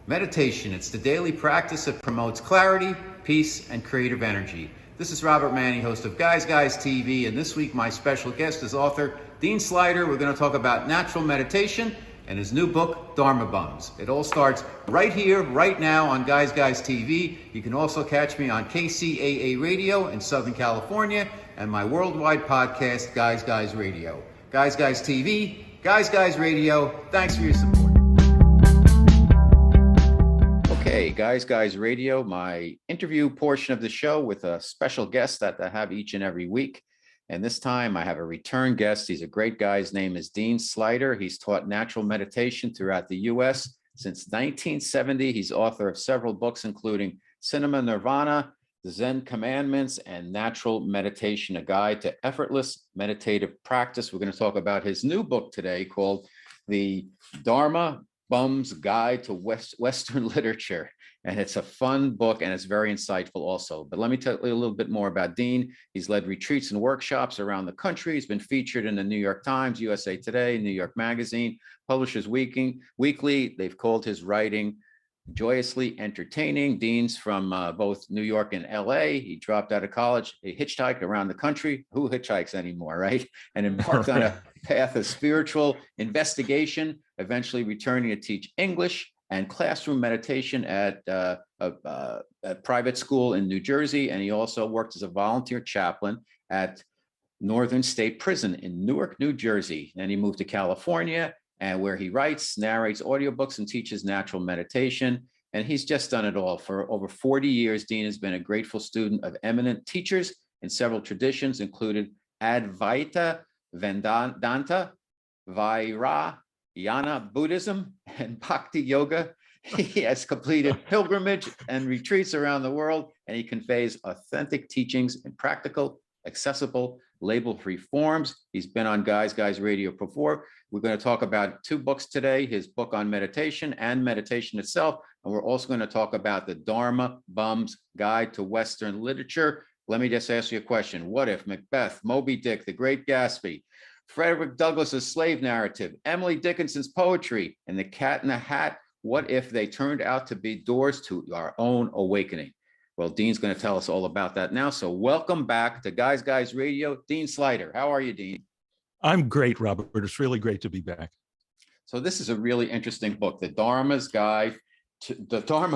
Meditation, it's the daily practice that promotes clarity, peace, and creative energy. This is Robert Manni, host of Guys TV, and this week my special guest is author Dean Sluyter. We're going to talk about natural meditation and his new book, Dharma Bums. It all starts right here, right now on Guys TV. You can also catch me on KCAA Radio in Southern California and my worldwide podcast, Guys Radio. Guys TV, Guys Radio, thanks for your support. Okay, Guys Radio, my interview portion of the show with a special guest that I have each and every week. And this time I have a return guest. He's a great guy. His name is Dean Sluyter. He's taught natural meditation throughout the U.S. since 1970. He's author of several books, including Cinema Nirvana, The Zen Commandments, and Natural Meditation, a guide to effortless meditative practice. We're going to talk about his new book today called The Dharma Bums Guide to Western Literature. And it's a fun book and it's very insightful also. But let me tell you a little bit more about Dean. He's led retreats and workshops around the country. He's been featured in the New York Times, USA Today, New York Magazine, Publishers Weekly. They've called his writing joyously entertaining. Dean's from both New York and LA. He dropped out of college. He hitchhiked around the country. Who hitchhikes anymore, right? And embarked on a path of spiritual investigation, eventually returning to teach English and classroom meditation at a private school in New Jersey. And he also worked as a volunteer chaplain at Northern State Prison in Newark, New Jersey. Then he moved to California, and where he writes, narrates audiobooks, and teaches natural meditation. And he's just done it all. For over 40 years, Dean has been a grateful student of eminent teachers in several traditions, including Advaita Vedanta, Vajrayana Buddhism, and Bhakti Yoga. He has completed pilgrimage and retreats around the world, and he conveys authentic teachings in practical, accessible, label-free forms. He's been on Guys Radio before. We're going to talk about two books today, his book on meditation and meditation itself. And we're also going to talk about the Dharma Bums Guide to Western Literature. Let me just ask you a question. What if Macbeth, Moby Dick, The Great Gatsby, Frederick Douglass's slave narrative, Emily Dickinson's poetry, and The Cat in the Hat, what if they turned out to be doors to our own awakening? Well, Dean's going to tell us all about that now. So welcome back to Guys Radio, Dean Sluyter. How are you, Dean? I'm great, Robert. It's really great to be back. So this is a really interesting book, the Dharma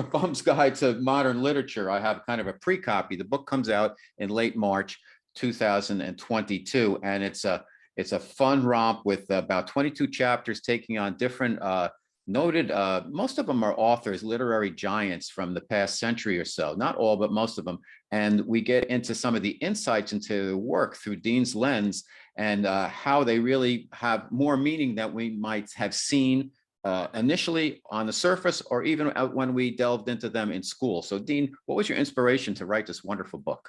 Bums Guide to Modern Literature. I have kind of a pre-copy. The book comes out in late March 2022, and it's a fun romp with about 22 chapters taking on different noted, most of them are authors, literary giants from the past century or so, not all, but most of them. And we get into some of the insights into the work through Dean's lens and how they really have more meaning than we might have seen initially on the surface, or even when we delved into them in school. So Dean, what was your inspiration to write this wonderful book?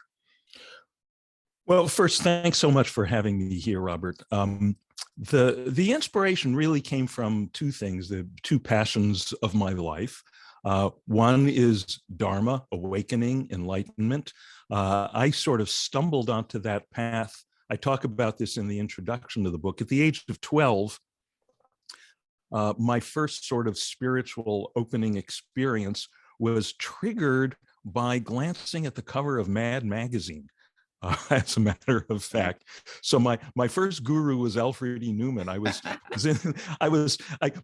Well, first, thanks so much for having me here, Robert. The inspiration really came from two things, the two passions of my life. One is Dharma, awakening, enlightenment. I sort of stumbled onto that path. I talk about this in the introduction to the book. At the age of 12, my first sort of spiritual opening experience was triggered by glancing at the cover of Mad Magazine. As a matter of fact, so my first guru was Alfred E. Newman.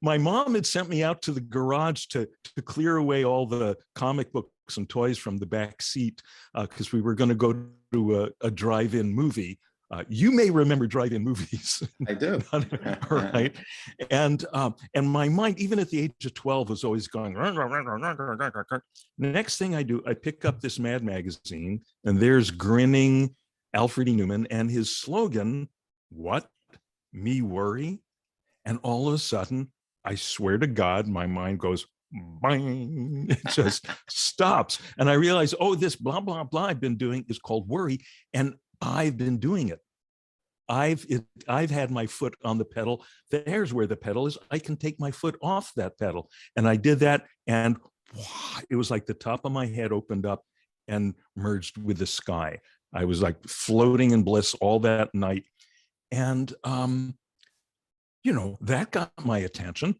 My mom had sent me out to the garage to clear away all the comic books and toys from the back seat because we were going to go to a drive-in movie. You may remember drive-in movies. I do. Right. And my mind, even at the age of 12, was always going. The next thing I do, I pick up this Mad Magazine, and there's grinning Alfred E. Newman and his slogan, "What? Me worry?" And all of a sudden, I swear to God, my mind goes, bang, it just stops. And I realize, oh, this blah, blah, blah I've been doing is called worry. And I've been doing it. I've had my foot on the pedal. There's where the pedal is. I can take my foot off that pedal. And I did that. And it was like the top of my head opened up and merged with the sky. I was like floating in bliss all that night. And, that got my attention.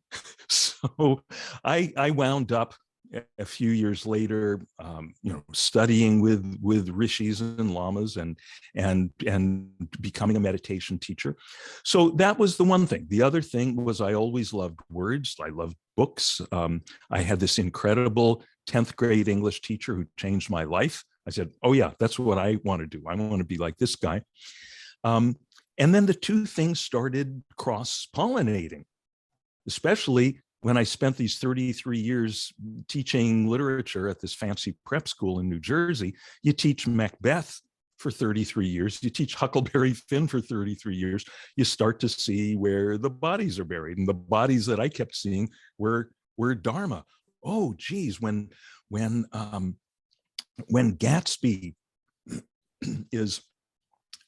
So I wound up a few years later, studying with rishis and lamas and becoming a meditation teacher. So that was the one thing. The other thing was I always loved words. I loved books. I had this incredible 10th grade English teacher who changed my life. I said, oh yeah, that's what I want to do. I want to be like this guy. And then the two things started cross-pollinating, especially when I spent these 33 years teaching literature at this fancy prep school in New Jersey. You teach Macbeth for 33 years, you teach Huckleberry Finn for 33 years, you start to see where the bodies are buried. And the bodies that I kept seeing were Dharma. Oh, geez, when Gatsby is,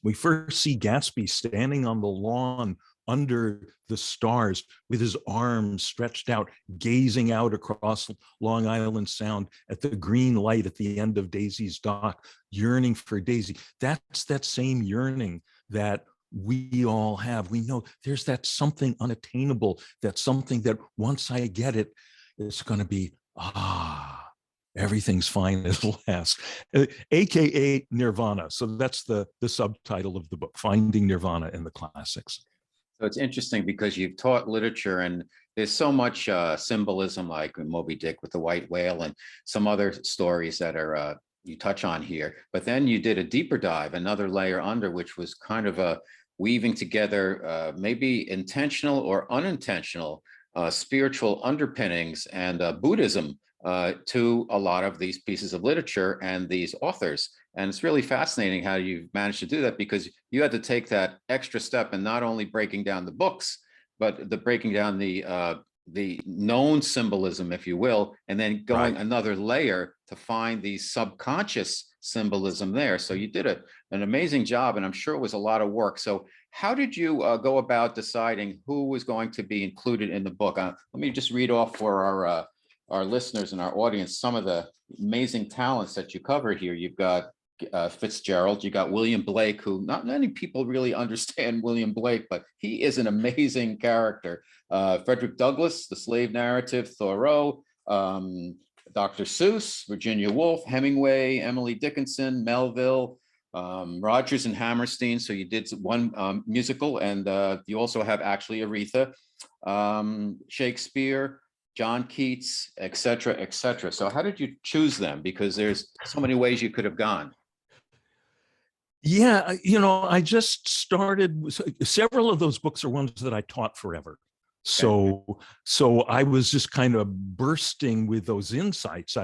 we first see Gatsby standing on the lawn under the stars with his arms stretched out, gazing out across Long Island Sound at the green light at the end of Daisy's dock, yearning for Daisy. That's that same yearning that we all have. We know there's that something unattainable, that something that once I get it, it's going to be, everything's fine at last, AKA Nirvana. So that's the subtitle of the book, Finding Nirvana in the Classics. So it's interesting because you've taught literature and there's so much symbolism, like Moby Dick with the white whale and some other stories that are you touch on here. But then you did a deeper dive, another layer under, which was kind of a weaving together maybe intentional or unintentional spiritual underpinnings and Buddhism to a lot of these pieces of literature and these authors. And it's really fascinating how you managed to do that, because you had to take that extra step and not only breaking down the books, but the breaking down the known symbolism, if you will, and then going another layer to find the subconscious symbolism there. So you did an amazing job, and I'm sure it was a lot of work. So how did you go about deciding who was going to be included in the book? Let me just read off for our listeners and our audience some of the amazing talents that you cover here. You've got Fitzgerald, you got William Blake, who not many people really understand William Blake, but he is an amazing character. Frederick Douglass, The Slave Narrative, Thoreau, Dr. Seuss, Virginia Woolf, Hemingway, Emily Dickinson, Melville, Rodgers and Hammerstein. So you did one musical, and you also have actually Aretha, Shakespeare, John Keats, et cetera, et cetera. So how did you choose them? Because there's so many ways you could have gone. Yeah, I just started, several of those books are ones that I taught forever. So I was just kind of bursting with those insights.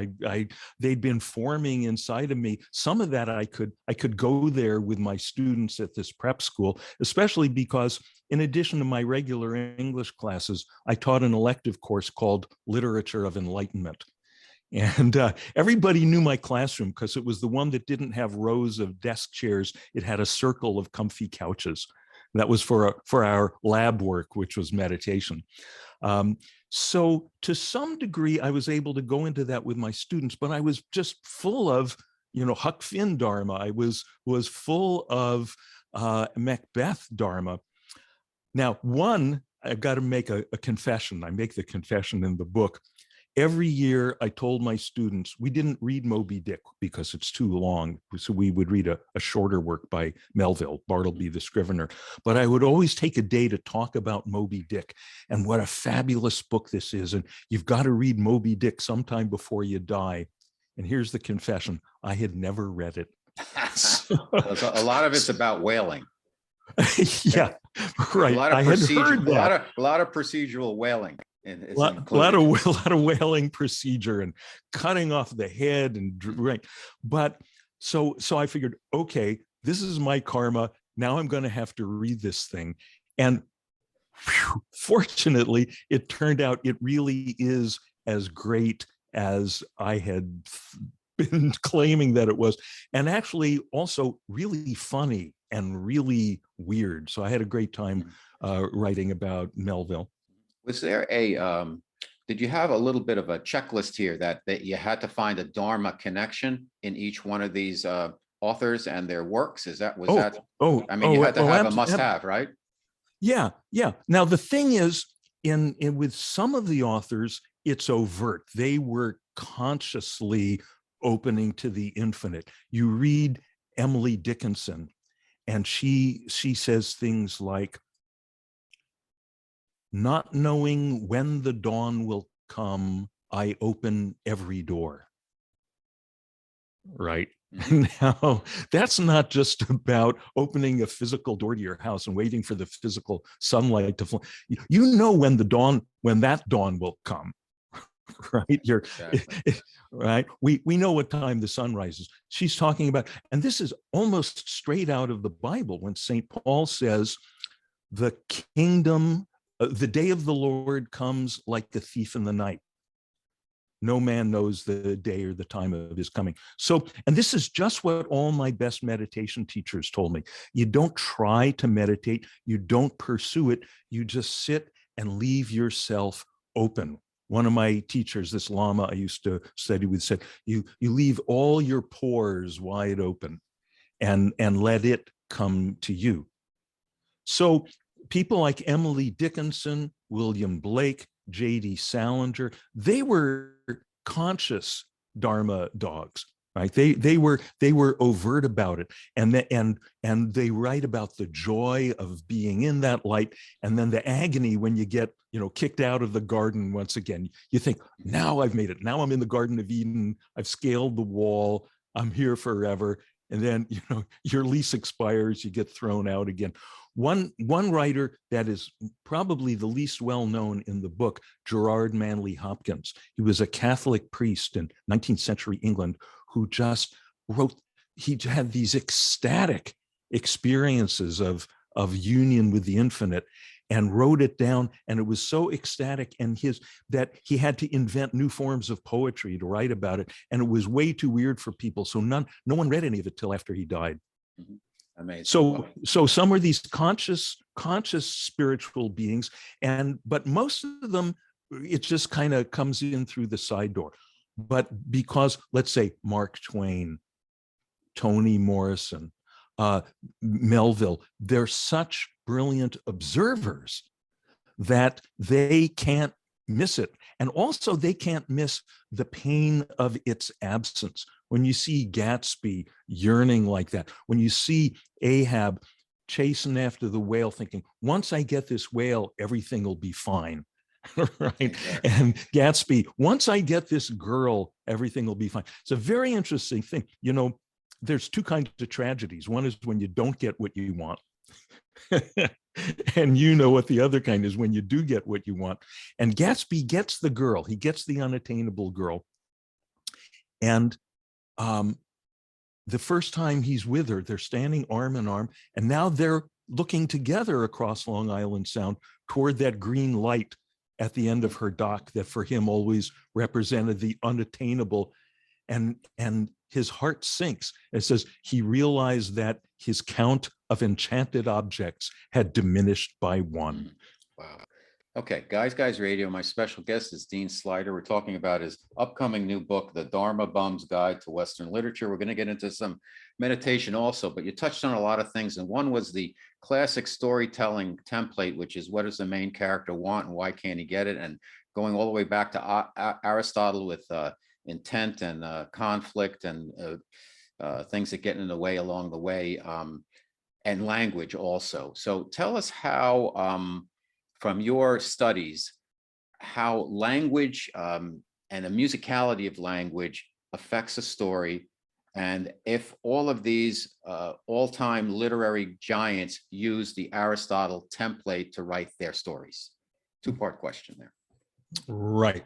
They'd been forming inside of me. Some of that I could go there with my students at this prep school, especially because in addition to my regular English classes, I taught an elective course called Literature of Enlightenment. And everybody knew my classroom because it was the one that didn't have rows of desk chairs. It had a circle of comfy couches. That was for our lab work, which was meditation. So to some degree, I was able to go into that with my students, but I was just full of, Huck Finn Dharma. I was full of Macbeth Dharma. Now, I've got to make a confession. I make the confession in the book. Every year I told my students, we didn't read Moby Dick because it's too long. So we would read a shorter work by Melville, Bartleby the Scrivener. But I would always take a day to talk about Moby Dick and what a fabulous book this is. And you've got to read Moby Dick sometime before you die. And here's the confession. I had never read it. A lot of it's about whaling. Yeah, right. I had heard that. A lot of procedural whaling. A lot of whaling procedure and cutting off the head and right. But so I figured, okay, this is my karma. Now I'm going to have to read this thing. And fortunately, it turned out it really is as great as I had been claiming that it was, and actually also really funny and really weird. So I had a great time writing about Melville. Was there did you have a little bit of a checklist here that you had to find a Dharma connection in each one of these authors and their works? You had to have a must-have, right? Yeah. Now the thing is, in with some of the authors, it's overt. They were consciously opening to the infinite. You read Emily Dickinson, and she says things like, not knowing when the dawn will come, I open every door. Right? Now, that's not just about opening a physical door to your house and waiting for the physical sunlight to flow. You know when that dawn will come, right? Right. We know what time the sun rises. She's talking about, and this is almost straight out of the Bible when St. Paul says, the kingdom, the day of the Lord comes like a thief in the night. No man knows the day or the time of his coming. So, and this is just what all my best meditation teachers told me. You don't try to meditate, you don't pursue it, you just sit and leave yourself open. One of my teachers, this Lama I used to study with, said, you leave all your pores wide open and let it come to you. So people like Emily Dickinson, William Blake, J.D. Salinger, they were conscious Dharma dogs, right? They were overt about it, and they write about the joy of being in that light, and then the agony when you get kicked out of the garden once again. You think, now I've made it. Now I'm in the Garden of Eden. I've scaled the wall. I'm here forever. And then your lease expires. You get thrown out again. One writer that is probably the least well known in the book, Gerard Manley Hopkins. He was a Catholic priest in 19th century England who just wrote, he had these ecstatic experiences of union with the infinite and wrote it down. And it was so ecstatic that he had to invent new forms of poetry to write about it. And it was way too weird for people. So no one read any of it till after he died. Mm-hmm. Amazing. So some are these conscious spiritual beings, but most of them, it just kind of comes in through the side door. But because, let's say, Mark Twain, Toni Morrison, Melville, they're such brilliant observers that they can't miss it. And also they can't miss the pain of its absence. When you see Gatsby yearning like that, when you see Ahab chasing after the whale thinking, once I get this whale, everything will be fine. Right? Exactly. And Gatsby, once I get this girl, everything will be fine. It's a very interesting thing. There's two kinds of tragedies. One is when you don't get what you want. And what the other kind is, when you do get what you want. And Gatsby gets the girl. He gets the unattainable girl. And the first time he's with her, they're standing arm in arm, and now they're looking together across Long Island Sound toward that green light at the end of her dock that for him always represented the unattainable. And his heart sinks. It says he realized that his count of enchanted objects had diminished by one. Wow. Okay, Guys Radio, my special guest is Dean Sluyter. We're talking about his upcoming new book, The Dharma Bum's Guide to Western Literature. We're going to get into some meditation also, but you touched on a lot of things. And one was the classic storytelling template, which is, what does the main character want and why can't he get it? And going all the way back to Aristotle with intent and conflict and things that get in the way along the way, and language also. So tell us how, from your studies, how language and the musicality of language affects a story, and if all of these all-time literary giants use the Aristotle template to write their stories. Two-part question there. Right.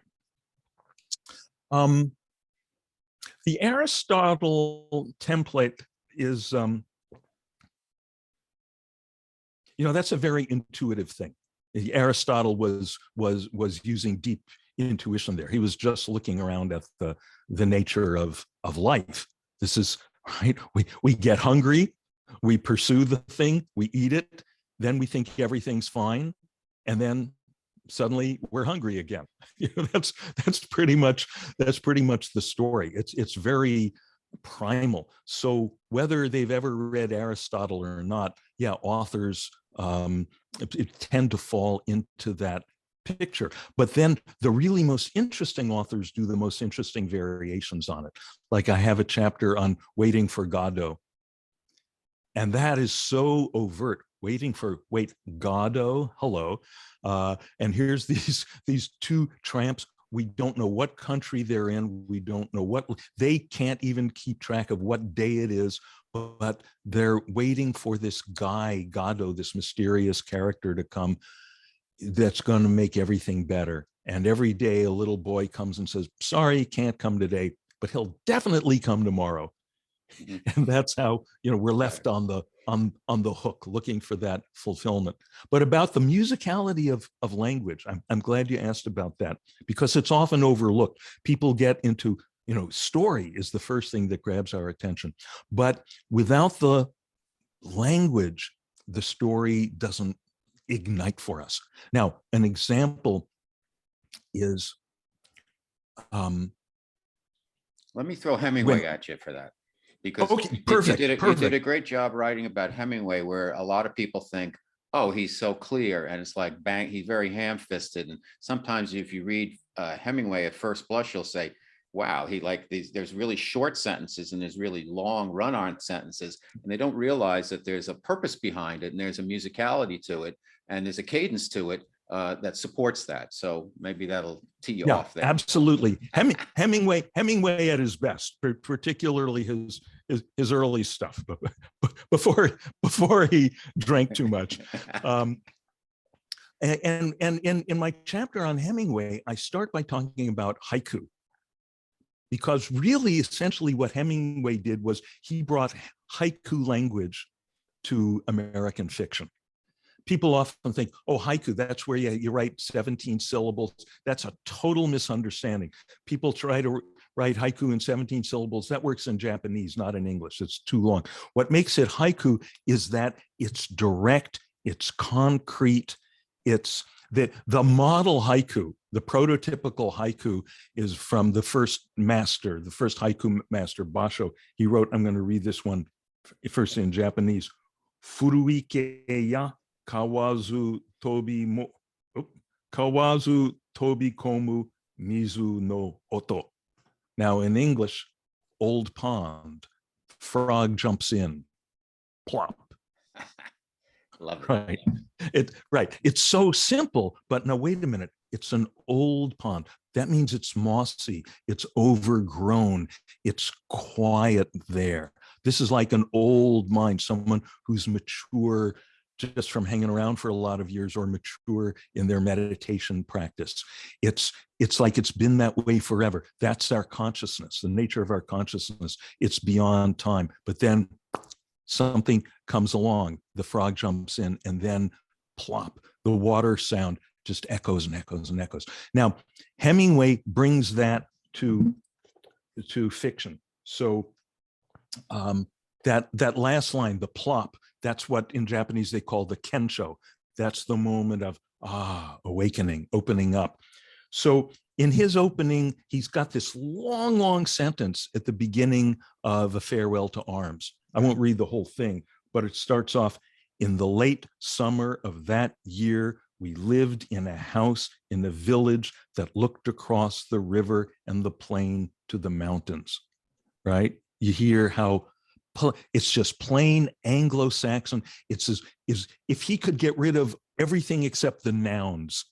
The Aristotle template is, that's a very intuitive thing. Aristotle was using deep intuition there. He was just looking around at the nature of life. This is right. We get hungry, we pursue the thing, we eat it, then we think everything's fine, and then suddenly we're hungry again. That's pretty much the story. It's very primal. So whether they've ever read Aristotle or not, authors tend to fall into that picture. But then the really most interesting authors do the most interesting variations on it. Like I have a chapter on waiting for Godot. And that is so overt. Wait, Godot, hello. And here's these two tramps. We don't know what country they're in. We don't know what, they can't even keep track of what day it is, but they're waiting for this guy, Godot, this mysterious character to come that's going to make everything better. And every day a little boy comes and says, sorry, can't come today, but he'll definitely come tomorrow. And that's how, we're left on the hook looking for that fulfillment. But about the musicality of language, I'm glad you asked about that, because it's often overlooked. People get into, story is the first thing that grabs our attention. But without the language, the story doesn't ignite for us. Now, an example is let me throw Hemingway at you for that, because perfect. You did a great job writing about Hemingway, where a lot of people think, oh, he's so clear, and it's like bang, he's very ham-fisted. And sometimes if you read Hemingway at first blush, you'll say, wow, he like these, there's really short sentences and there's really long run-on sentences, and they don't realize that there's a purpose behind it, and there's a musicality to it, and there's a cadence to it that supports that. So maybe that'll tee you off there. Absolutely. Hemingway at his best, particularly his early stuff, before he drank too much. And in my chapter on Hemingway, I start by talking about haiku, because really, essentially, what Hemingway did was he brought haiku language to American fiction. People often think, oh, haiku, that's where you write 17 syllables. That's a total misunderstanding. People try to write haiku in 17 syllables. That works in Japanese, not in English. It's too long. What makes it haiku is that it's direct, it's concrete, it's the model haiku, the prototypical haiku is from the first haiku master, Basho. He wrote, I'm going to read this one first in Japanese, Furuike ya kawazu tobi komu mizu no oto. Now in English, old pond, frog jumps in, plop. Love it. Right. It's so simple, but now wait a minute. It's an old pond. That means it's mossy, it's overgrown, it's quiet there. This is like an old mind, someone who's mature just from hanging around for a lot of years, or mature in their meditation practice. It's like it's been that way forever. That's our consciousness, the nature of our consciousness. It's beyond time. But then something comes along, the frog jumps in, and then plop, the water sound just echoes and echoes and echoes. Now, Hemingway brings that to fiction. So that last line, the plop, that's what in Japanese they call the kensho. That's the moment of awakening, opening up. So in his opening, he's got this long, long sentence at the beginning of A Farewell to Arms. I won't read the whole thing, but it starts off, in the late summer of that year, we lived in a house in a village that looked across the river and the plain to the mountains, right? You hear how it's just plain Anglo-Saxon. It's as if he could get rid of everything except the nouns,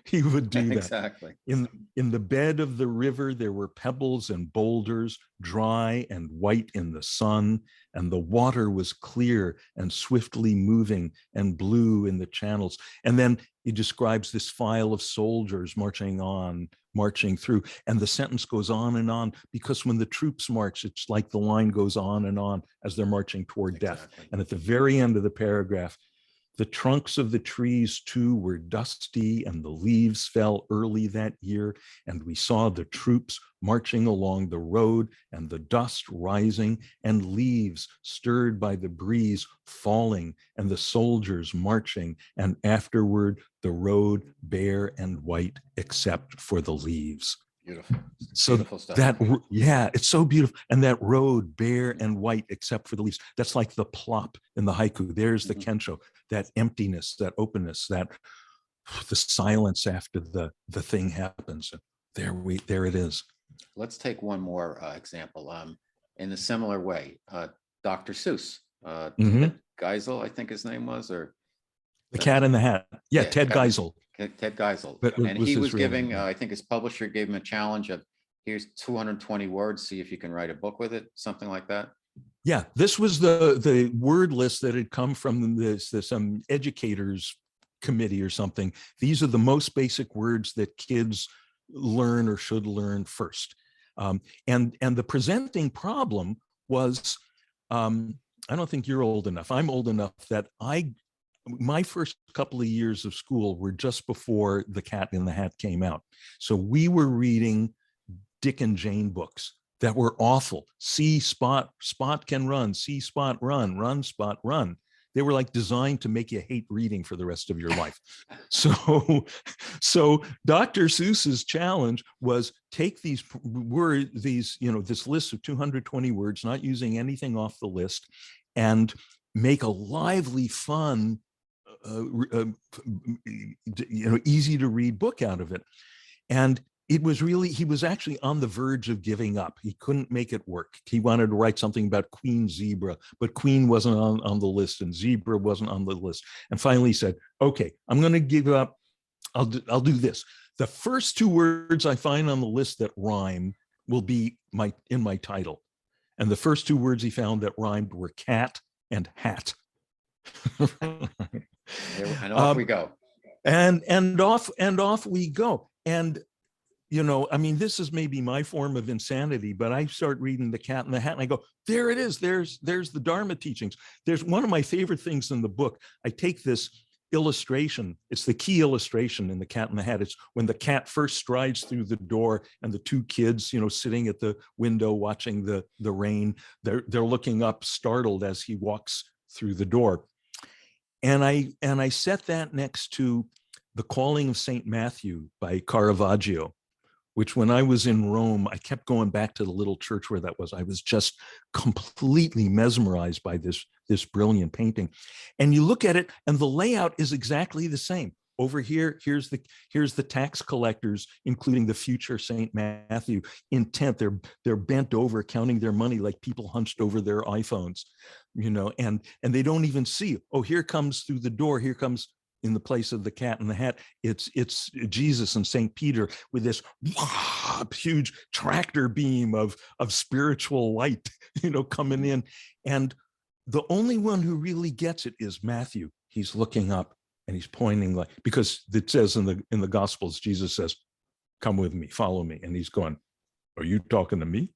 he would do that. Exactly. In the bed of the river, there were pebbles and boulders, dry and white in the sun, and the water was clear and swiftly moving and blue in the channels. And then he describes this file of soldiers marching through, and the sentence goes on, because when the troops march, it's like the line goes on as they're marching toward death. And at the very end of the paragraph, the trunks of the trees too were dusty, and the leaves fell early that year, and we saw the troops marching along the road, and the dust rising, and leaves stirred by the breeze falling, and the soldiers marching, and afterward the road bare and white except for the leaves. Beautiful. So beautiful stuff. It's so beautiful. And that road bare and white except for the leaves, that's like the plop in the haiku. There's the kensho, that emptiness, that openness, that the silence after the thing happens. There it is. Let's take one more example. In a similar way, Dr. Seuss, Ted Geisel, I think his name was, or The Cat in the Hat. Yeah, yeah, Ted Geisel. Ted Geisel. But And he was giving, name. I think his publisher gave him a challenge of, here's 220 words, see if you can write a book with it, something like that. Yeah, this was the word list that had come from some educators committee or something. These are the most basic words that kids learn or should learn first. And the presenting problem was, I don't think you're old enough. I'm old enough that my first couple of years of school were just before The Cat in the Hat came out. So we were reading Dick and Jane books that were awful. See Spot, Spot can run, see Spot run, run Spot run. They were like designed to make you hate reading for the rest of your life. So Dr. Seuss's challenge was take these words, this list of 220 words, not using anything off the list, and make a lively, fun, easy to read book out of it. And it was really, he was actually on the verge of giving up. He couldn't make it work. He wanted to write something about Queen Zebra, but Queen wasn't on the list and Zebra wasn't on the list. And finally he said, okay, I'm going to give up. I'll do this. The first two words I find on the list that rhyme will be in my title. And the first two words he found that rhymed were cat and hat. And off we go. And off we go. And I mean, this is maybe my form of insanity, but I start reading The Cat in the Hat and I go, there it is. There's the Dharma teachings. There's one of my favorite things in the book. I take this illustration. It's the key illustration in The Cat in the Hat. It's when the cat first strides through the door and the two kids, sitting at the window watching the rain, they're looking up startled as he walks through the door. And I set that next to The Calling of St. Matthew by Caravaggio, which when I was in Rome, I kept going back to the little church where that was. I was just completely mesmerized by this brilliant painting. And you look at it and the layout is exactly the same. Over here, here's the tax collectors, including the future St. Matthew, intent. They're bent over counting their money like people hunched over their iPhones, and they don't even see, oh, here comes through the door, here comes in the place of the Cat in the Hat, it's Jesus and St. Peter with this huge tractor beam of spiritual light, coming in. And the only one who really gets it is Matthew. He's looking up and he's pointing, because it says in the Gospels, Jesus says, come with me, follow me. And he's going, are you talking to me?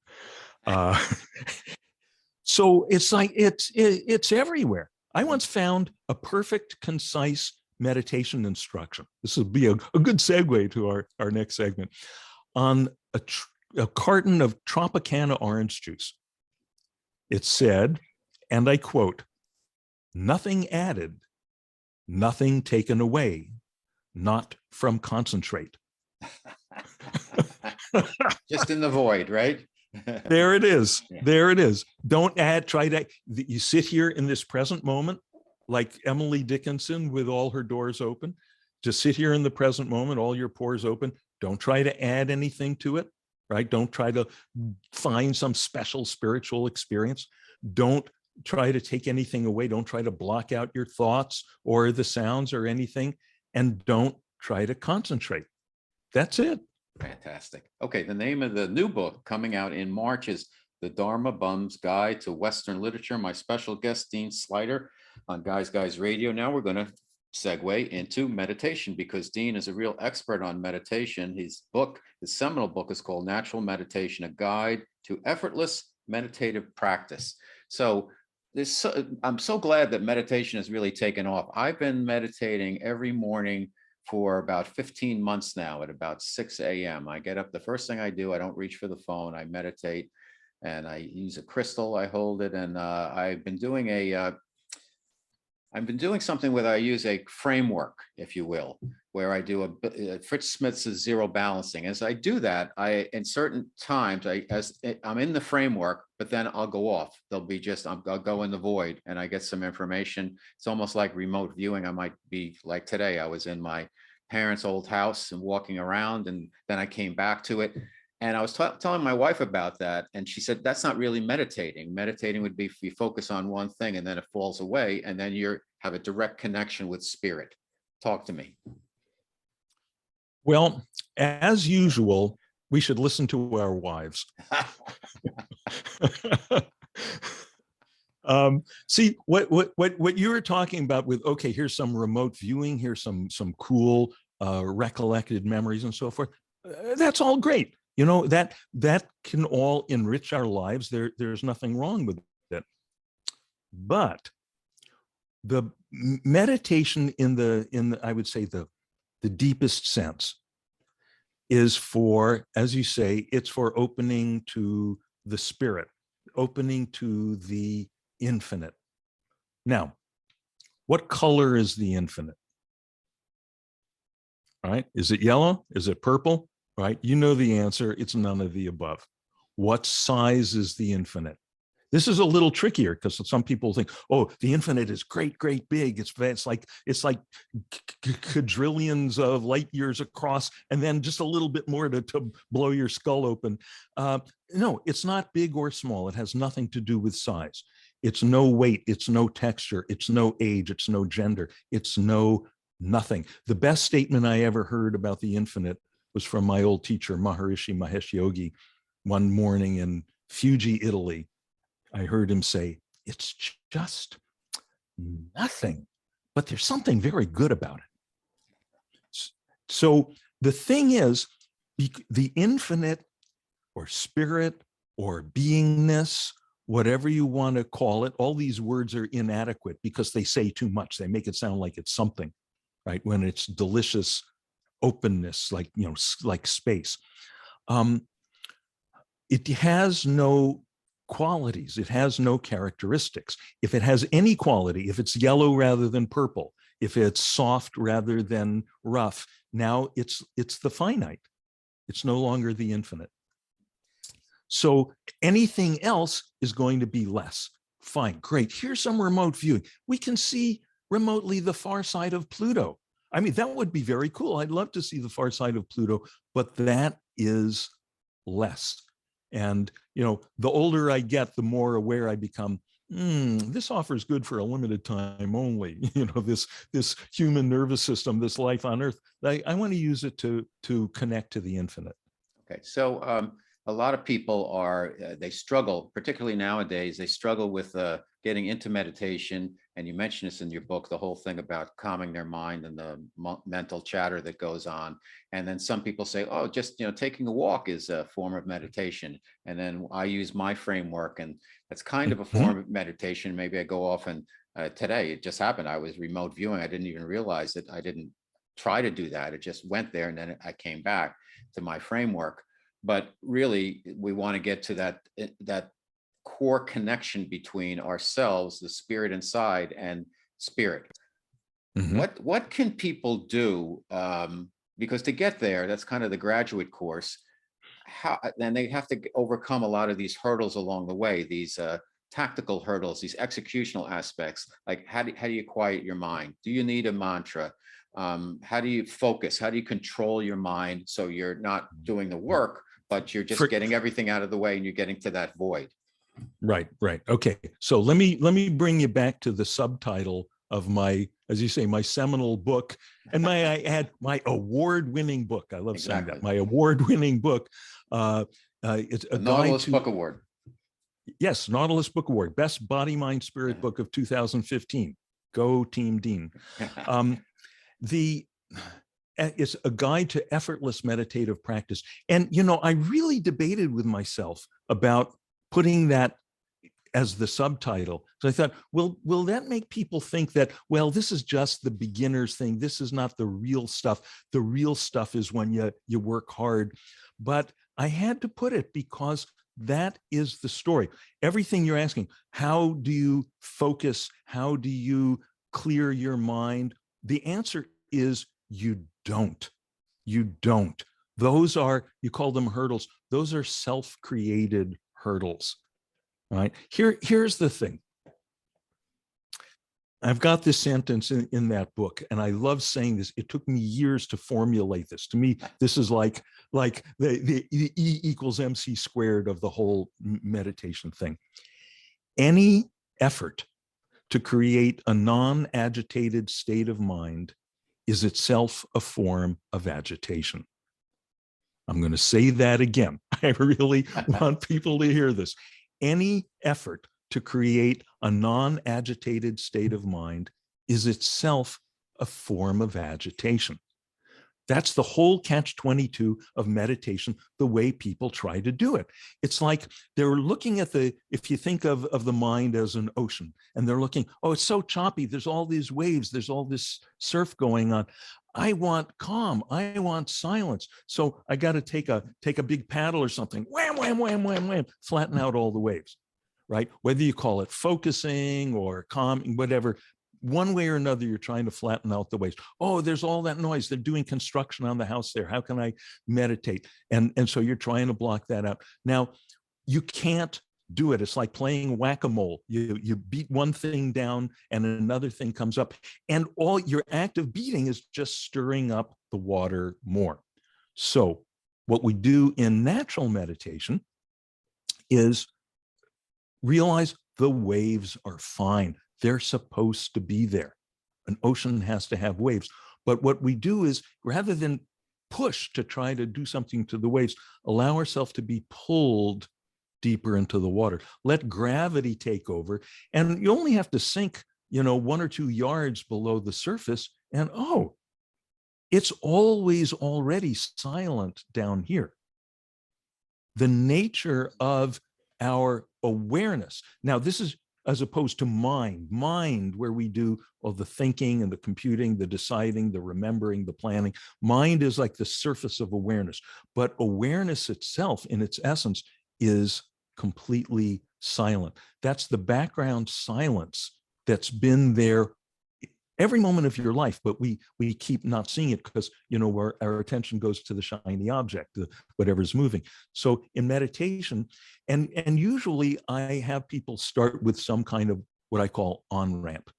So it's like, it's everywhere. I once found a perfect, concise meditation instruction. This would be a good segue to our next segment, on a carton of Tropicana orange juice. It said, and I quote, nothing added, nothing taken away, not from concentrate. Just in the void, right? There it is. Yeah. There it is. Don't add, try to, you sit here in this present moment, like Emily Dickinson with all her doors open. Just sit here in the present moment, all your pores open. Don't try to add anything to it, right? Don't try to find some special spiritual experience. Don't try to take anything away. Don't try to block out your thoughts or the sounds or anything. And don't try to concentrate. That's it. Fantastic. Okay, the name of the new book coming out in March is The Dharma Bum's Guide to Western Literature. My special guest, Dean Sluyter, on Guys Radio. Now we're going to segue into meditation, because Dean is a real expert on meditation. His seminal book is called Natural Meditation, a Guide to Effortless Meditative Practice. So I'm so glad that meditation has really taken off. I've been meditating every morning for about 15 months now at about 6 a.m. I get up, the first thing I do, I don't reach for the phone, I meditate, and I use a crystal, I hold it, and I've been doing something where I use a framework, if you will, where I do Fritz Smith's zero balancing. As I do that, in certain times, I'm in the framework, but then I'll go off. I'll go in the void and I get some information. It's almost like remote viewing. I might be like today, I was in my parents' old house and walking around, and then I came back to it. And I was telling my wife about that, and she said, that's not really meditating. Meditating would be if you focus on one thing and then it falls away, and then you have a direct connection with spirit. Talk to me. Well, as usual, we should listen to our wives. See what you were talking about with, okay, here's some remote viewing, here's some cool recollected memories and so forth. That's all great. You know, that can all enrich our lives. There's nothing wrong with it. But the meditation in the I would say the deepest sense is for, as you say, it's for opening to the spirit, opening to the infinite. Now, what color is the infinite? All right, is it yellow? Is it purple? Right, you know the answer. It's none of the above. What size is the infinite? This is a little trickier because some people think, oh, the infinite is great big. It's like quadrillions of light years across, and then just a little bit more to blow your skull open. No, it's not big or small. It has nothing to do with size. It's no weight. It's no texture. It's no age. It's no gender. It's no nothing. The best statement I ever heard about the infinite was from my old teacher, Maharishi Mahesh Yogi, one morning in Fuji, Italy. I heard him say, it's just nothing, but there's something very good about it. So the thing is, the infinite or spirit or beingness, whatever you want to call it, all these words are inadequate because they say too much. They make it sound like it's something, right? When it's delicious openness, like, you know, like space. It has no qualities. It has no characteristics. If it has any quality, if it's yellow rather than purple, if it's soft rather than rough, now it's the finite. It's no longer the infinite. So anything else is going to be less. Fine, great. Here's some remote viewing. We can see remotely the far side of Pluto. I mean, that would be very cool. I'd love to see the far side of Pluto, but that is less. And, you know, the older I get, the more aware I become, this offer is good for a limited time only. You know, this human nervous system, this life on Earth, I want to use it to connect to the infinite. Okay, so a lot of people are, they struggle, particularly nowadays, they struggle with getting into meditation. And you mentioned this in your book, the whole thing about calming their mind and the mental chatter that goes on. And then some people say, oh, just, you know, taking a walk is a form of meditation. And then I use my framework, and that's kind of a form of meditation. Maybe I go off, and today it just happened. I was remote viewing. I didn't even realize it. I didn't try to do that. It just went there, and then I came back to my framework. But really, we want to get to that core connection between ourselves, the spirit inside, and spirit. What can people do? Because to get there, that's kind of the graduate course. Then they have to overcome a lot of these hurdles along the way, these tactical hurdles, these executional aspects. Like how do you quiet your mind? Do you need a mantra? How do you focus? How do you control your mind so you're not doing the work, but you're just getting everything out of the way and you're getting to that void? Right. Okay. So let me bring you back to the subtitle of my, as you say, my seminal book, and may I add, my award-winning book. I love saying that. My award-winning book. It's a Nautilus Book Award. Yes, Nautilus Book Award, Best Body, Mind, Spirit Book of 2015. Go Team Dean. It's a guide to effortless meditative practice. And, you know, I really debated with myself about putting that as the subtitle. So I thought, well, will that make people think that, well, this is just the beginner's thing. This is not the real stuff. The real stuff is when you work hard. But I had to put it because that is the story. Everything you're asking, how do you focus? How do you clear your mind? The answer is you don't. You don't. Those are, you call them hurdles. Those are self-created hurdles. Right? Here's the thing. I've got this sentence in that book, and I love saying this. It took me years to formulate this. To me, this is like the E equals MC squared of the whole meditation thing. Any effort to create a non-agitated state of mind is itself a form of agitation. I'm going to say that again. I really want people to hear this. Any effort to create a non-agitated state of mind is itself a form of agitation. That's the whole catch-22 of meditation, the way people try to do it. It's like they're looking at if you think of the mind as an ocean, and they're looking, oh, it's so choppy. There's all these waves. There's all this surf going on. I want calm. I want silence. So I got to take a big paddle or something. Wham, wham, wham, wham, wham. Flatten out all the waves, right? Whether you call it focusing or calming, whatever. One way or another, you're trying to flatten out the waves. Oh, there's all that noise. They're doing construction on the house there. How can I meditate? And so you're trying to block that out. Now, you can't do it. It's like playing whack-a-mole. You beat one thing down and another thing comes up. And all your act of beating is just stirring up the water more. So what we do in natural meditation is realize the waves are fine. They're supposed to be there. An ocean has to have waves. But what we do is, rather than push to try to do something to the waves, allow ourselves to be pulled deeper into the water. Let gravity take over. And you only have to sink, 1 or 2 yards below the surface. And oh, it's always already silent down here. The nature of our awareness. Now, this is as opposed to mind, where we do all the thinking and the computing, the deciding, the remembering, the planning. Mind is like the surface of awareness, but awareness itself in its essence is completely silent. That's the background silence that's been there every moment of your life, but we keep not seeing it because our attention goes to the shiny object, whatever's moving. So in meditation, and usually I have people start with some kind of what I call on-ramp,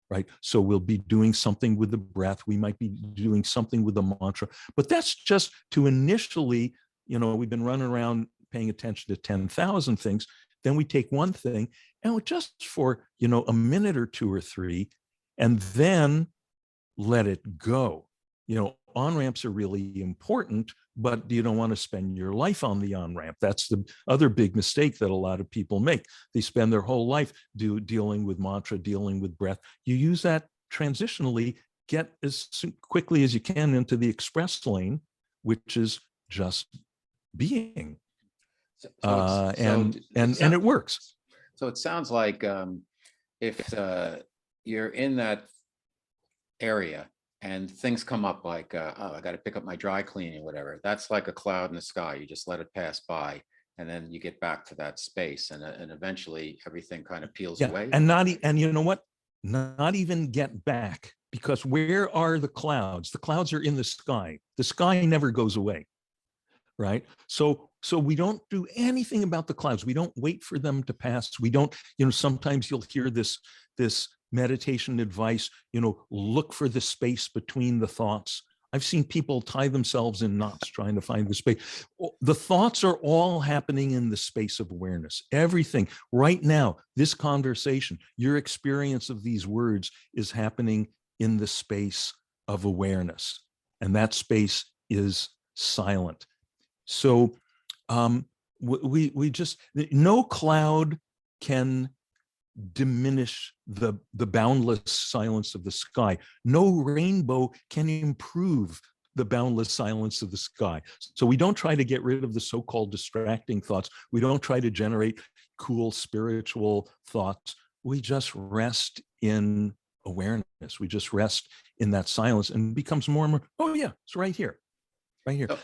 right? So we'll be doing something with the breath. We might be doing something with the mantra, but that's just to initially, we've been running around paying attention to 10,000 things. Then we take one thing and just for, a minute or 2 or 3, and then let it go. On-ramps are really important, but you don't want to spend your life on the on-ramp. That's the other big mistake that a lot of people make. They spend their whole life dealing with mantra, dealing with breath. You use that transitionally, get as quickly as you can into the express lane, which is just being. And it works. So it sounds like if you're in that area and things come up like, oh, I got to pick up my dry cleaning, whatever. That's like a cloud in the sky. You just let it pass by, and then you get back to that space, and eventually everything kind of peels away. And you know what? Not even get back, because where are the clouds? The clouds are in the sky. The sky never goes away, right? So we don't do anything about the clouds. We don't wait for them to pass. We don't, sometimes you'll hear this meditation advice, look for the space between the thoughts. I've seen people tie themselves in knots trying to find the space. The thoughts are all happening in the space of awareness. Everything right now, this conversation, your experience of these words is happening in the space of awareness. And that space is silent. So we just, no cloud can diminish the boundless silence of the sky. No rainbow can improve the boundless silence of the sky. So we don't try to get rid of the so-called distracting thoughts. We don't try to generate cool spiritual thoughts. We just rest in awareness. We just rest in that silence, and it becomes more and more, oh yeah, it's right here, right here. Oh.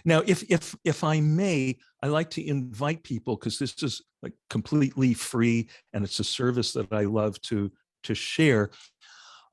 Now, if I may, I like to invite people, because this is like completely free and it's a service that I love to share.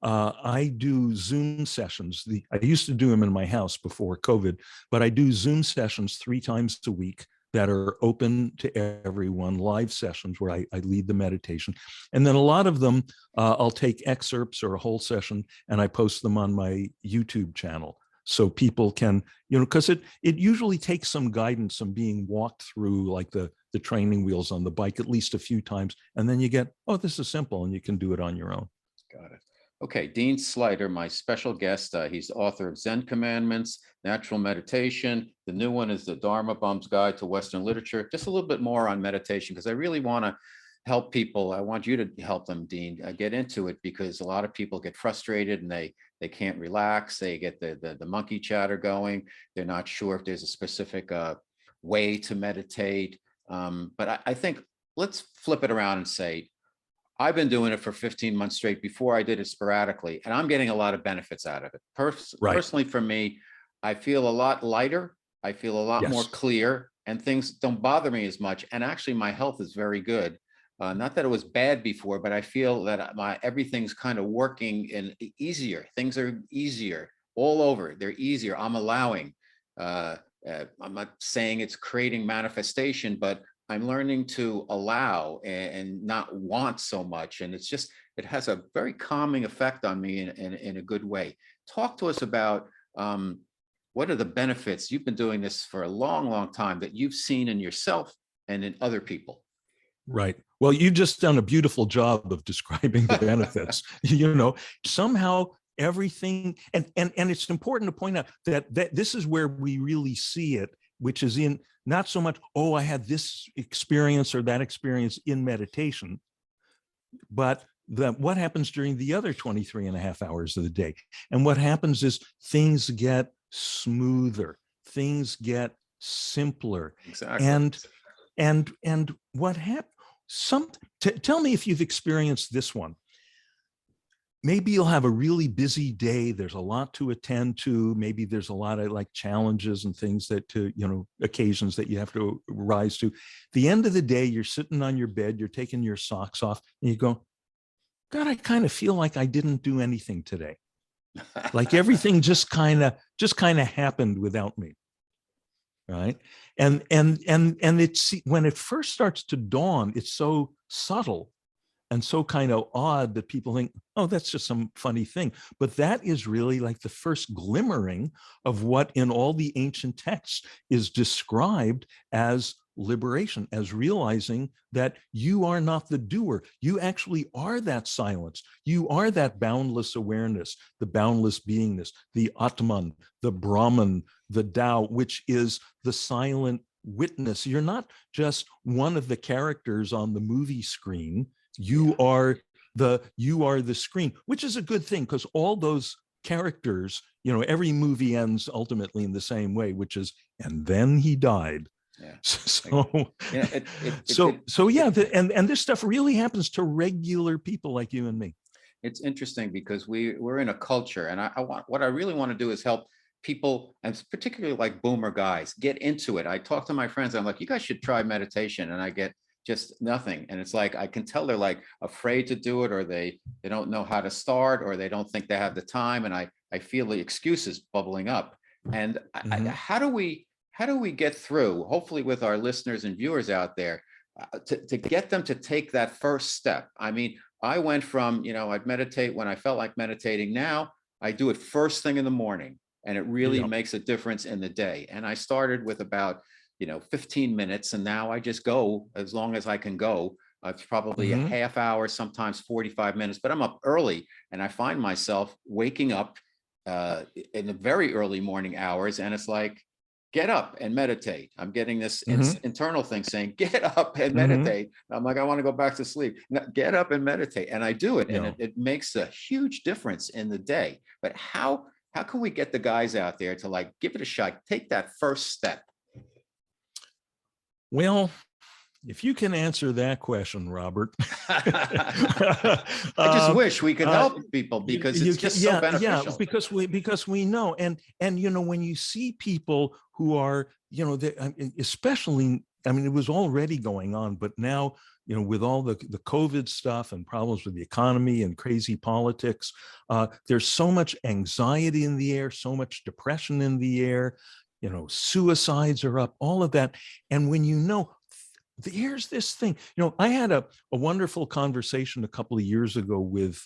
I do Zoom sessions. I used to do them in my house before COVID, but I do Zoom sessions 3 times a week that are open to everyone, live sessions where I lead the meditation. And then a lot of them, I'll take excerpts or a whole session and I post them on my YouTube channel. So people can, because it usually takes some guidance, some being walked through like the training wheels on the bike at least a few times. And then you get, oh, this is simple, and you can do it on your own. Got it. Okay, Dean Sluyter, my special guest. He's the author of Zen Commandments, Natural Meditation. The new one is The Dharma Bum's Guide to Western Literature. Just a little bit more on meditation, because I really want to help people. I want you to help them, Dean, get into it, because a lot of people get frustrated and they can't relax. They get the monkey chatter going. They're not sure if there's a specific way to meditate. But I think let's flip it around and say, I've been doing it for 15 months straight. Before I did it sporadically, and I'm getting a lot of benefits out of it. Personally, for me, I feel a lot lighter. I feel a lot more clear, and things don't bother me as much. And actually, my health is very good. Not that it was bad before, but I feel that everything's kind of working and easier. Things are easier all over. They're easier. I'm allowing. I'm not saying it's creating manifestation, but I'm learning to allow and not want so much. And it's just, it has a very calming effect on me in a good way. Talk to us about what are the benefits? You've been doing this for a long, long time that you've seen in yourself and in other people. Right. Well, you've just done a beautiful job of describing the benefits. Somehow everything, and it's important to point out that this is where we really see it, which is in not so much, oh, I had this experience or that experience in meditation, but what happens during the other 23 and a half hours of the day. And what happens is things get smoother, things get simpler. Exactly. And what happened? Tell me if you've experienced this one. Maybe you'll have a really busy day. There's a lot to attend to. Maybe there's a lot of like challenges and things that occasions that you have to rise to. The end of the day, you're sitting on your bed, you're taking your socks off, and you go, God, I kind of feel like I didn't do anything today. Like everything just kind of happened without me. Right. And it's when it first starts to dawn, it's so subtle and so kind of odd that people think, oh, that's just some funny thing. But that is really like the first glimmering of what in all the ancient texts is described as liberation, as realizing that you are not the doer. You actually are that silence. You are that boundless awareness, the boundless beingness, the Atman, the Brahman, the Tao, which is the silent witness. You're not just one of the characters on the movie screen. You are the screen, which is a good thing, because all those characters, every movie ends ultimately in the same way, which is, and then he died. Yeah. And this stuff really happens to regular people like you and me. It's interesting because we're in a culture, and what I really want to do is help people, and particularly like boomer guys, get into it. I talk to my friends, I'm like, you guys should try meditation, and I get just nothing. And it's like, I can tell they're like afraid to do it, or they don't know how to start, or they don't think they have the time. And I feel the excuses bubbling up. And how do we get through, hopefully with our listeners and viewers out there, to get them to take that first step? I mean, I went from, I'd meditate when I felt like meditating. Now I do it first thing in the morning, and it really makes a difference in the day. And I started with about 15 minutes. And now I just go as long as I can go. It's probably a half hour, sometimes 45 minutes, but I'm up early, and I find myself waking up in the very early morning hours. And it's like, get up and meditate. I'm getting this internal thing saying, get up and meditate. I'm like, I want to go back to sleep. No, get up and meditate. And I do it. And it makes a huge difference in the day. But how can we get the guys out there to like, give it a shot, take that first step? Well, if you can answer that question, Robert. I just wish we could help people, because it's just so beneficial. Yeah, because we know. And when you see people who are, especially, I mean, it was already going on, but now, with all the COVID stuff and problems with the economy and crazy politics, there's so much anxiety in the air, so much depression in the air. suicides are up, all of that. And when here's this thing, I had a wonderful conversation a couple of years ago with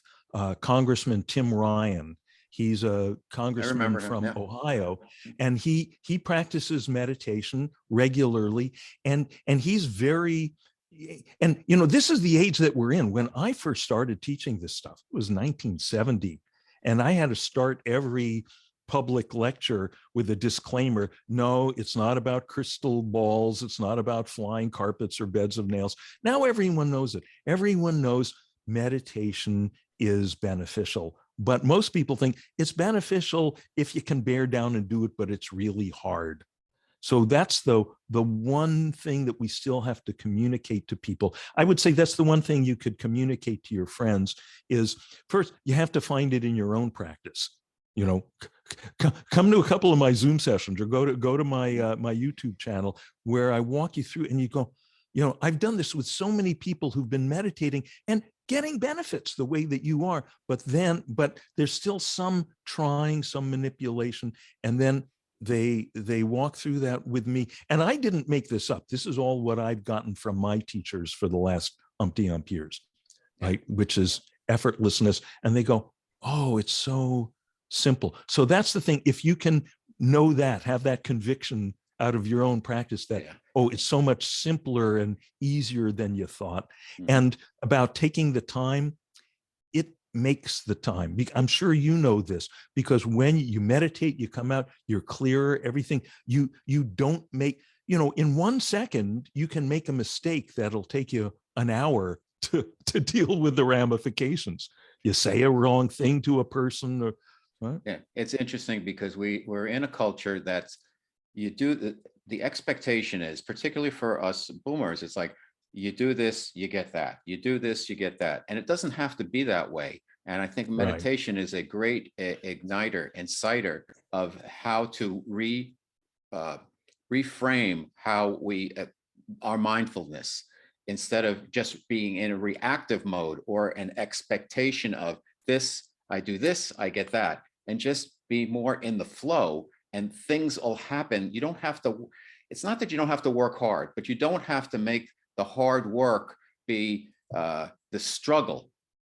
Congressman Tim Ryan. He's a congressman from Ohio, and he practices meditation regularly, and he's very, and this is the age that we're in. When I first started teaching this stuff, it was 1970, and I had to start every public lecture with a disclaimer: no, it's not about crystal balls, it's not about flying carpets or beds of nails. Now everyone knows it. Everyone knows meditation is beneficial, but most people think it's beneficial if you can bear down and do it, but it's really hard. So that's the one thing that we still have to communicate to people. I would say that's the one thing you could communicate to your friends is, first, you have to find it in your own practice. Come to a couple of my Zoom sessions, or go to my my YouTube channel, where I walk you through, and you go, I've done this with so many people who've been meditating and getting benefits the way that you are, but there's still some trying, some manipulation, and then they walk through that with me. And I didn't make this up. This is all what I've gotten from my teachers for the last umpty years, right? Which is effortlessness. And they go, oh, it's so simple. So that's the thing. If you can know that, have that conviction out of your own practice that, oh, it's so much simpler and easier than you thought. And about taking the time, it makes the time. I'm sure you know this, because when you meditate, you come out, you're clearer, everything. You don't make, in 1 second, you can make a mistake that'll take you an hour to deal with the ramifications. You say a wrong thing to a person, or what? Yeah, it's interesting because we're in a culture that's, the expectation is, particularly for us boomers, it's like, you do this, you get that. You do this, you get that. And it doesn't have to be that way. And I think meditation is a great inciter of how to reframe how our mindfulness, instead of just being in a reactive mode or an expectation of this, I do this, I get that, and just be more in the flow, and things will happen. You don't have to, it's not that you don't have to work hard, but you don't have to make the hard work be the struggle.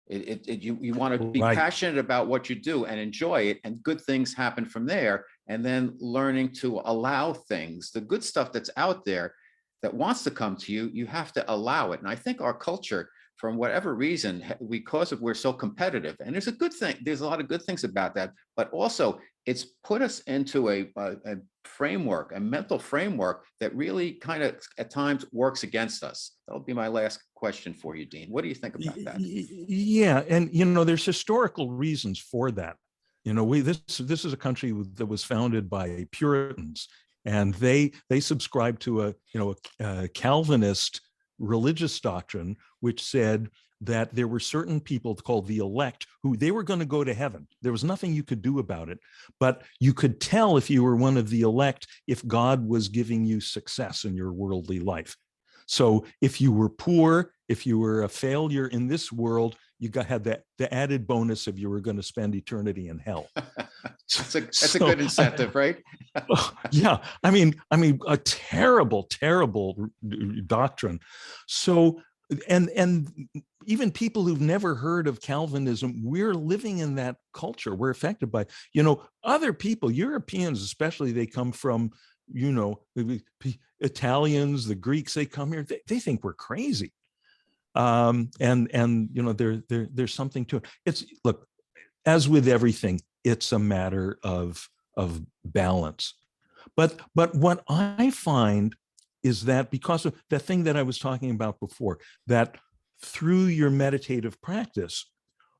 You want to be passionate about what you do and enjoy it, and good things happen from there. And then learning to allow things, the good stuff that's out there that wants to come to you, you have to allow it. And I think our culture, from whatever reason, because we're so competitive, and there's a good thing, there's a lot of good things about that, but also it's put us into a framework, a mental framework that really kind of at times works against us. That'll be my last question for you, Dean. What do you think about that? Yeah, and there's historical reasons for that. This is a country that was founded by Puritans, and they subscribed to a Calvinist religious doctrine, which said that there were certain people called the elect who they were going to go to heaven. There was nothing you could do about it, but you could tell if you were one of the elect if God was giving you success in your worldly life. So if you were poor, if you were a failure in this world, you had the added bonus of you were going to spend eternity in hell. That's a good incentive, right? Yeah, I mean, a terrible doctrine. So, and even people who've never heard of Calvinism, we're living in that culture. We're affected by, other people, Europeans especially. They come from, Italians, the Greeks. They come here. They think we're crazy. And there's something to it. Look, as with everything, it's a matter of balance. But what I find is that because of the thing that I was talking about before, that through your meditative practice,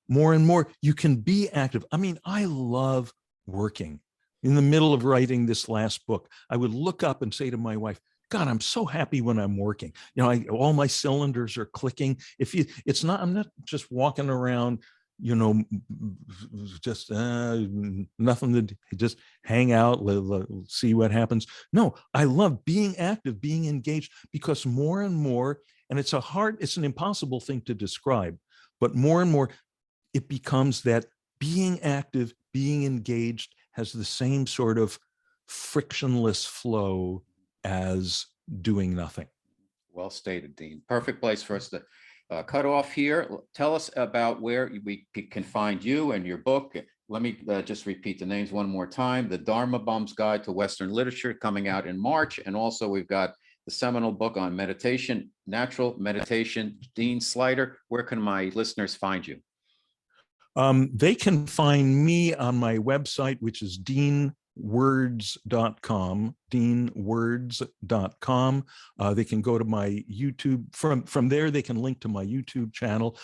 more and more you can be active. I mean, I love working. In the middle of writing this last book, I would look up and say to my wife, God, I'm so happy when I'm working. All my cylinders are clicking. I'm not just walking around, just nothing to just hang out, see what happens. No, I love being active, being engaged, because more and more, and it's an impossible thing to describe, but more and more it becomes that being active, being engaged has the same sort of frictionless flow as doing nothing. Well stated, Dean. Perfect place for us to cut off here. Tell us about where we can find you and your book. Let me just repeat the names one more time. The Dharma Bum's Guide to Western Literature, coming out in March. And also we've got the seminal book on meditation, natural meditation. Dean Sluyter, where can my listeners find you? They can find me on my website, which is deanwords.com, deanwords.com. They can go to my YouTube. From there, they can link to my YouTube channel.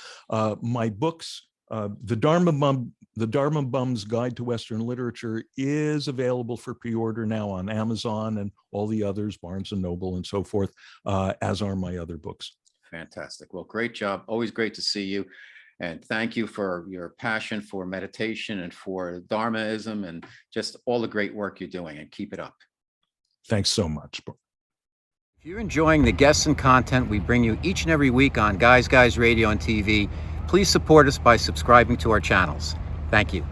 My books, the Dharma Bum's Guide to Western Literature, is available for pre-order now on Amazon and all the others, Barnes and Noble and so forth, as are my other books. Fantastic. Well, great job. Always great to see you. And thank you for your passion for meditation and for Dharmaism and just all the great work you're doing, and keep it up. Thanks so much. If you're enjoying the guests and content we bring you each and every week on Guys Radio and TV, please support us by subscribing to our channels. Thank you.